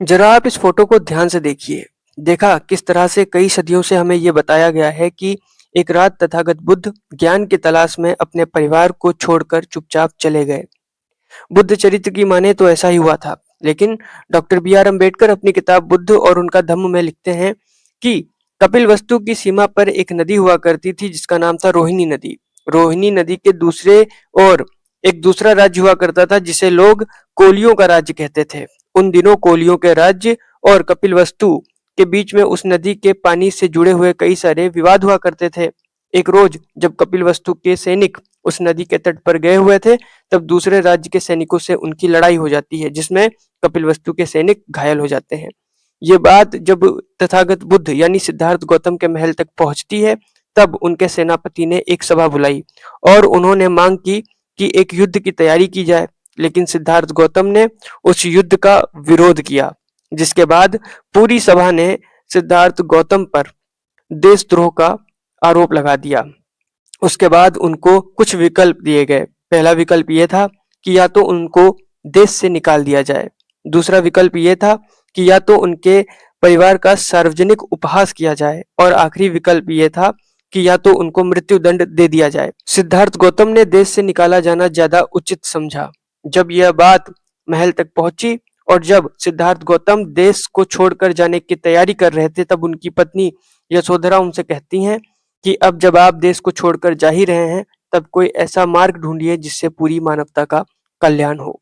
जरा आप इस फोटो को ध्यान से देखिए। देखा किस तरह से कई सदियों से हमें ये बताया गया है कि एक रात तथागत बुद्ध ज्ञान की तलाश में अपने परिवार को छोड़कर चुपचाप चले गए। बुद्ध चरित्र की माने तो ऐसा ही हुआ था, लेकिन डॉक्टर बी आर अम्बेडकर अपनी किताब बुद्ध और उनका धम्म में लिखते हैं कि कपिलवस्तु की सीमा पर एक नदी हुआ करती थी जिसका नाम था रोहिणी नदी। रोहिणी नदी के दूसरे और एक दूसरा राज्य हुआ करता था जिसे लोग कोलियों का राज्य कहते थे। उन दिनों कोलियों के राज्य और कपिलवस्तु के बीच में उस नदी के पानी से जुड़े हुए कई सारे विवाद हुआ करते थे। एक रोज जब कपिलवस्तु के सैनिक उस नदी के तट पर गए हुए थे, तब दूसरे राज्य के सैनिकों से उनकी लड़ाई हो जाती है जिसमें कपिलवस्तु के सैनिक घायल हो जाते हैं। ये बात जब तथागत बुद्ध यानी सिद्धार्थ गौतम के महल तक पहुंचती है, तब उनके सेनापति ने एक सभा बुलाई और उन्होंने मांग की कि एक युद्ध की तैयारी की जाए। लेकिन सिद्धार्थ गौतम ने उस युद्ध का विरोध किया, जिसके बाद पूरी सभा ने सिद्धार्थ गौतम पर देशद्रोह का आरोप लगा दिया। उसके बाद उनको कुछ विकल्प दिए गए। पहला विकल्प ये था कि या तो उनको देश से निकाल दिया जाए, दूसरा विकल्प ये था कि या तो उनके परिवार का सार्वजनिक उपहास किया जाए और आखिरी विकल्प ये था कि या तो उनको मृत्यु दंड दे दिया जाए। सिद्धार्थ गौतम ने देश से निकाला जाना ज्यादा उचित समझा। जब यह बात महल तक पहुंची और जब सिद्धार्थ गौतम देश को छोड़कर जाने की तैयारी कर रहे थे, तब उनकी पत्नी यशोधरा उनसे कहती हैं कि अब जब आप देश को छोड़कर जा ही रहे हैं, तब कोई ऐसा मार्ग ढूंढिए जिससे पूरी मानवता का कल्याण हो।